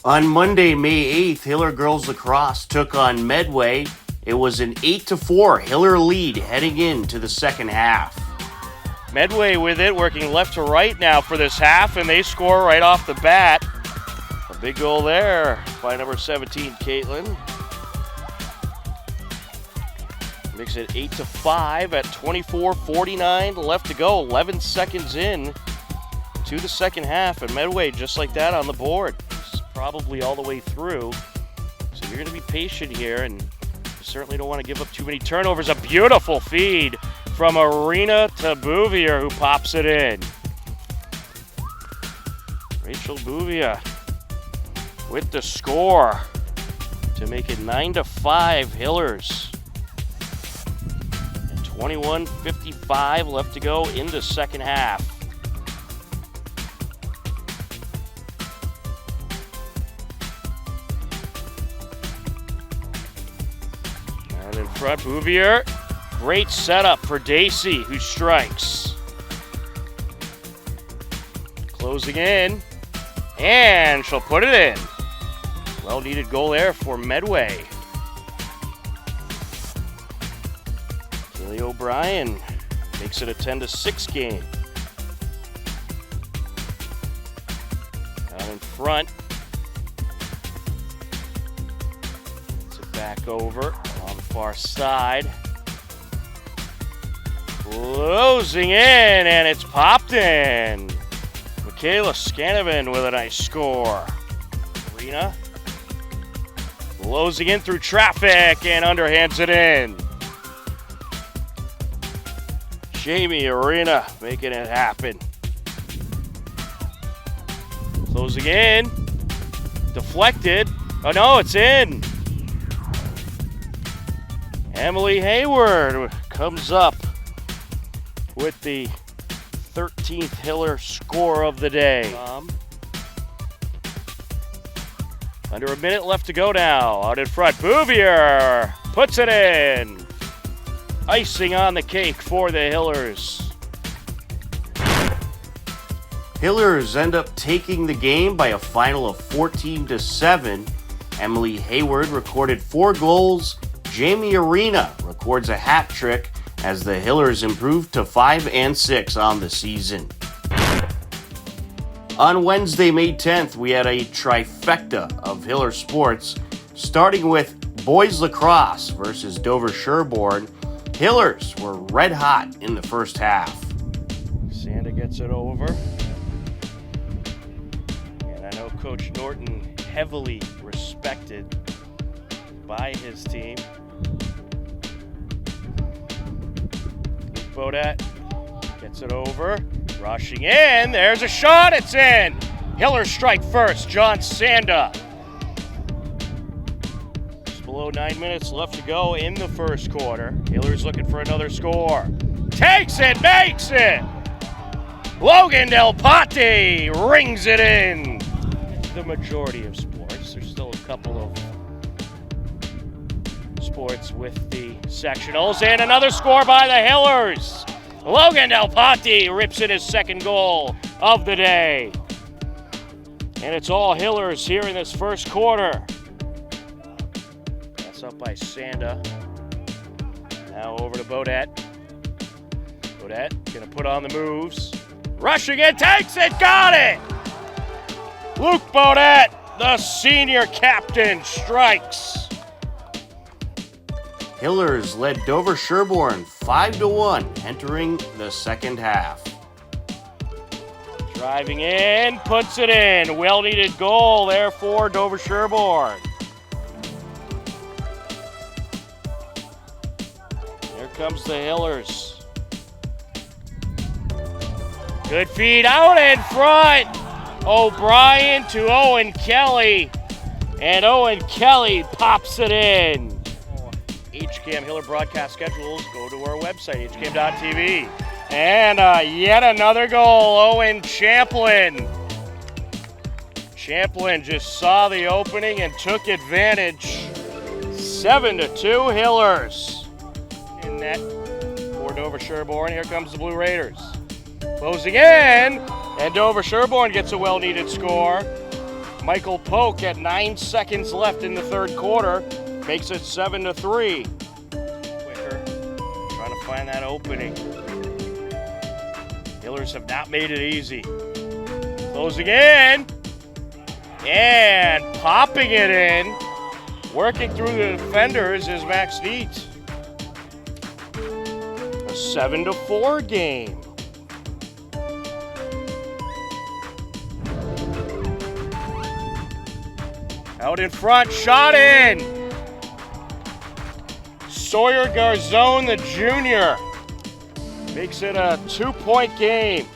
On Monday, May 8th, Hiller Girls Lacrosse took on Medway. It was an 8-4 Hiller lead heading into the second half. Medway with it, working left to right now for this half, and they score right off the bat. A big goal there by number 17, Caitlin. Makes it 8-5 at 24:49 left to go. 11 seconds in to the second half, and Medway just like that on the board. It's probably all the way through. So you're going to be patient here, and you certainly don't want to give up too many turnovers. A beautiful feed from Arena to Bouvier, who pops it in. Rachel Bouvier with the score to make it 9-5 Hillers. 21:55 left to go in the second half. And in front, Bouvier. Great setup for Dacey, who strikes. Closing in, and she'll put it in. Well-needed goal there for Medway. O'Brien makes it a 10-6 game. Out in front. Gets it back over on the far side. Closing in, and it's popped in. Michaela Scanovan with a nice score. Arena closing in through traffic and underhands it in. Jamie Arena making it happen. Closing in. Deflected. Oh no, it's in. Emily Hayward comes up with the 13th Hiller score of the day. Under a minute left to go now. Out in front, Bouvier puts it in. Icing on the cake for the Hillers. Hillers end up taking the game by a final of 14-7. Emily Hayward recorded 4 goals. Jamie Arena records a hat trick as the Hillers improved to 5-6 on the season. On Wednesday, May 10th, we had a trifecta of Hiller sports, starting with boys lacrosse versus Dover Sherborne. Hillers were red hot in the first half. Sanda gets it over. And I know Coach Norton heavily respected by his team. Luke Bodette gets it over. Rushing in. There's a shot. It's in. Hillers strike first. John Sanda. Below 9 minutes left to go in the first quarter. Hillers looking for another score. Takes it, makes it! Logan Del Ponte rings it in. The majority of sports. There's still a couple of sports with the sectionals. And another score by the Hillers. Logan Del Ponte rips in his second goal of the day. And it's all Hillers here in this first quarter. Up by Sanda. Now over to Bodette. Bodette gonna put on the moves. Rushing it, takes it, got it! Luke Bodette, the senior captain, strikes. Hillers led Dover Sherborne 5-1 entering the second half. Driving in, puts it in. Well-needed goal there for Dover Sherborne. Comes the Hillers. Good feed out in front. O'Brien to Owen Kelly. And Owen Kelly pops it in. HCAM Hiller broadcast schedules, go to our website, hcam.tv. And yet another goal, Owen Champlin. Champlin just saw the opening and took advantage. 7-2 Hillers. In net for Dover Sherborne. Here comes the Blue Raiders. Closing in, and Dover Sherborne gets a well-needed score. Michael Polk at 9 seconds left in the third quarter makes it 7-3. Quicker, trying to find that opening. Hillers have not made it easy. Closing in and popping it in. Working through the defenders is Max Dietz. A 7-4 game. Out in front, shot in. Sawyer Garzone, the junior, makes it a 2-point game.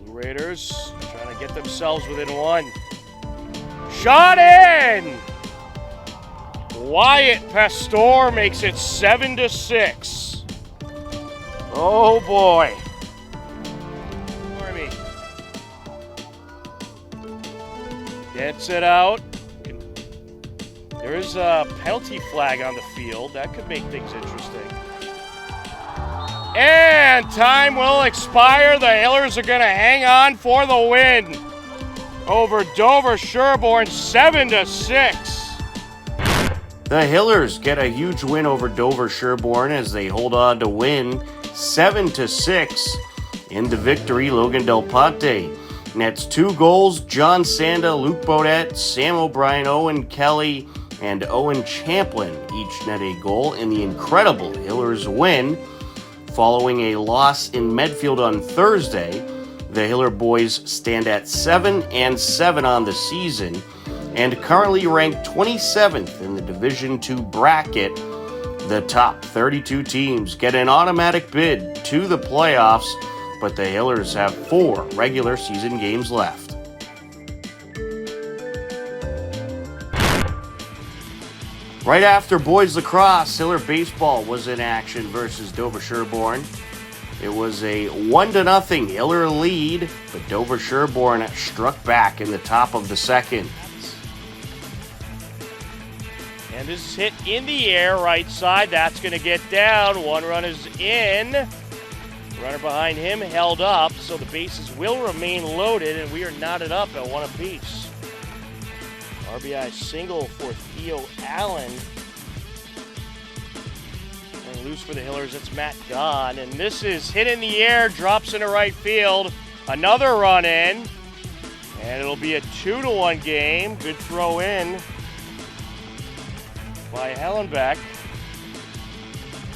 Blue Raiders trying to get themselves within one. Shot in. Wyatt Pastor makes it 7-6. Oh boy. Gets it out. There's a penalty flag on the field. That could make things interesting. And time will expire. The Hillers are going to hang on for the win over Dover Sherborne, 7-6. The Hillers get a huge win over Dover Sherborne as they hold on to win 7-6 in the victory. Logan Del Ponte nets 2 goals. John Sanda, Luke Bodette, Sam O'Brien, Owen Kelly, and Owen Champlin each net a goal in the incredible Hillers win. Following a loss in Medfield on Thursday, the Hiller boys stand at 7-7 on the season and currently ranked 27th in the Division II bracket. The top 32 teams get an automatic bid to the playoffs, but the Hillers have 4 regular season games left. Right after boys lacrosse, Hiller baseball was in action versus Dover Sherborne. It was a 1-0 Hiller lead, but Dover Sherborne struck back in the top of the second. And this is hit in the air, right side. That's going to get down. 1 run is in. Runner behind him held up, so the bases will remain loaded, and we are knotted up at 1 apiece. RBI single for Theo Allen. And loose for the Hillers, it's Matt Gahn. And this is hit in the air, drops into right field. Another run in, and it'll be a 2-1 game. Good throw in by Hellenbeck.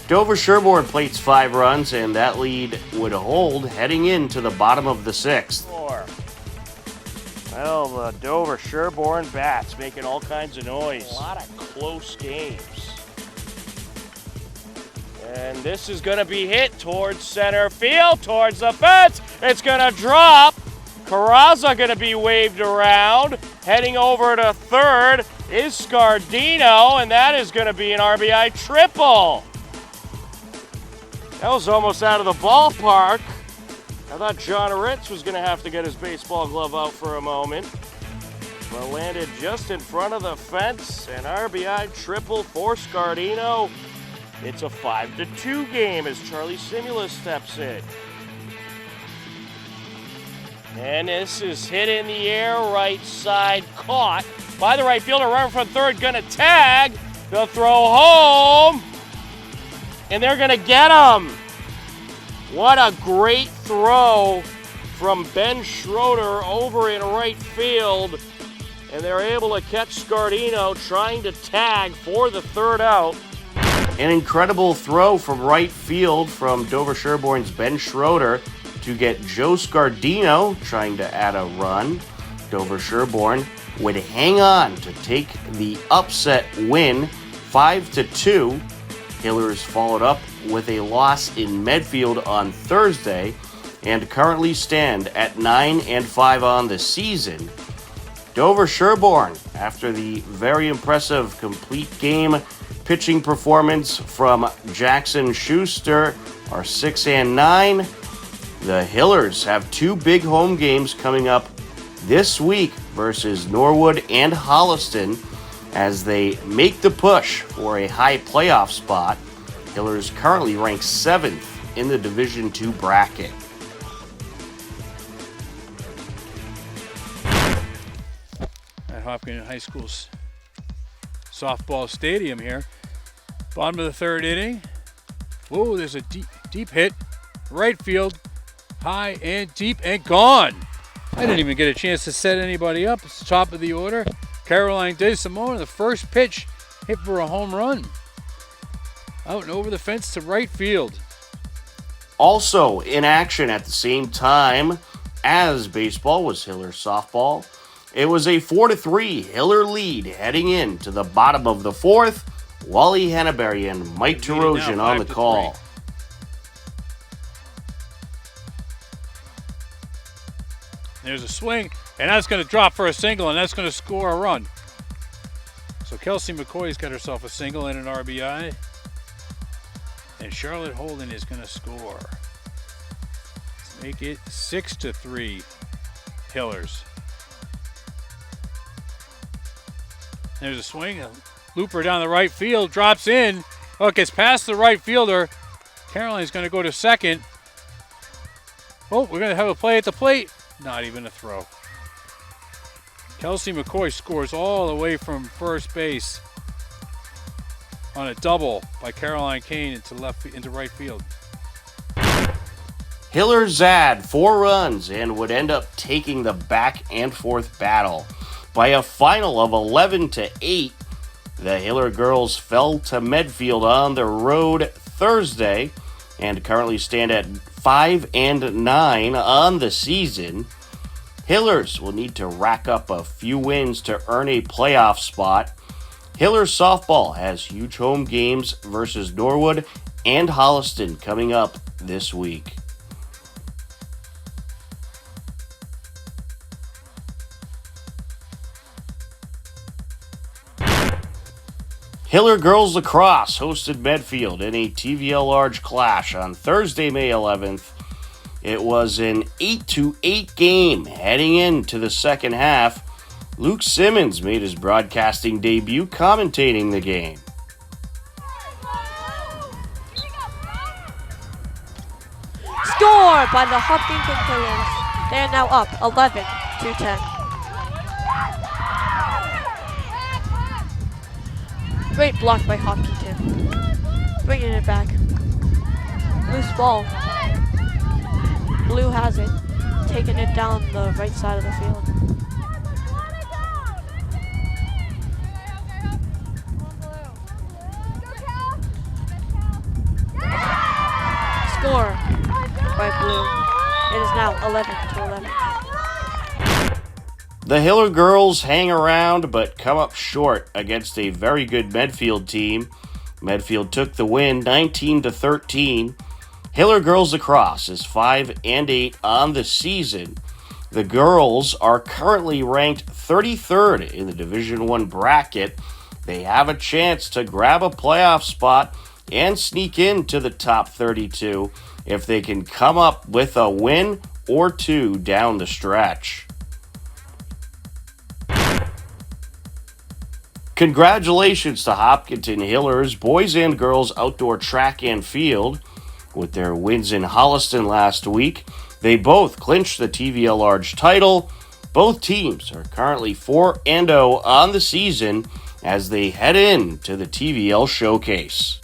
Dover Sherborne plates 5 runs, and that lead would hold heading into the bottom of the 6th. Well, the Dover Sherborne bats making all kinds of noise. A lot of close games. And this is going to be hit towards center field, towards the fence. It's going to drop. Carrazza going to be waved around. Heading over to third is Scardino, and that is going to be an RBI triple. That was almost out of the ballpark. I thought John Ritz was going to have to get his baseball glove out for a moment. But landed just in front of the fence. An RBI triple for Scardino. It's a 5-2 game as Charlie Simula steps in. And this is hit in the air, right side, caught by the right fielder. Runner from third, going to tag. The throw home. And they're going to get him. What a great throw from Ben Schroeder over in right field. And they're able to catch Scardino trying to tag for the third out. An incredible throw from right field from Dover Sherborne's Ben Schroeder to get Joe Scardino trying to add a run. Dover Sherborne would hang on to take the upset win, 5-2. Hillers followed up with a loss in Medfield on Thursday and currently stand at 9-5 on the season. Dover Sherborne, after the very impressive complete game pitching performance from Jackson Schuster, are 6-9. The Hillers have 2 big home games coming up this week versus Norwood and Holliston as they make the push for a high playoff spot. Hillers currently ranked 7th in the Division II bracket. Hopkinton High School's softball stadium here. Bottom of the third inning. Whoa, there's a deep hit. Right field, high and deep and gone. I didn't even get a chance to set anybody up. It's the top of the order. Caroline DeSimone, the first pitch, hit for a home run. Out and over the fence to right field. Also in action at the same time as baseball was Hiller softball. It was a 4-3 Hiller lead heading into the bottom of the fourth. Wally Hannaberry and Mike Terosian on the call. 3. There's a swing, and that's going to drop for a single, and that's going to score a run. So Kelsey McCoy's got herself a single and an RBI. And Charlotte Holden is going to score. Let's make it 6-3 Hillers. There's a swing, a looper down the right field, drops in. Oh, it gets past the right fielder. Caroline's going to go to second. Oh, we're going to have a play at the plate. Not even a throw. Kelsey McCoy scores all the way from first base on a double by Caroline Kane into right field. Hiller had 4 runs and would end up taking the back and forth battle. By a final of 11-8, the Hiller girls fell to Medfield on the road Thursday and currently stand at 5-9 on the season. Hillers will need to rack up a few wins to earn a playoff spot. Hiller softball has huge home games versus Norwood and Holliston coming up this week. Hiller girls lacrosse hosted Medfield in a TVL large clash on Thursday, May 11th. It was an 8-8 game heading into the second half. Luke Simmons made his broadcasting debut commentating the game. Score by the Hopkinton Hillers. They are now up 11-10. Great block by Hopkinton. Bringing it back. Loose ball. Blue has it. Taking it down the right side of the field. Score by Blue. It is now 11-11. The Hiller girls hang around but come up short against a very good Medfield team. Medfield took the win 19-13. Hiller girls lacrosse is 5-8 on the season. The girls are currently ranked 33rd in the Division I bracket. They have a chance to grab a playoff spot and sneak into the top 32 if they can come up with a win or two down the stretch. Congratulations to Hopkinton Hillers, boys and girls outdoor track and field. With their wins in Holliston last week, they both clinched the TVL Large title. Both teams are currently 4-0 on the season as they head in to the TVL Showcase.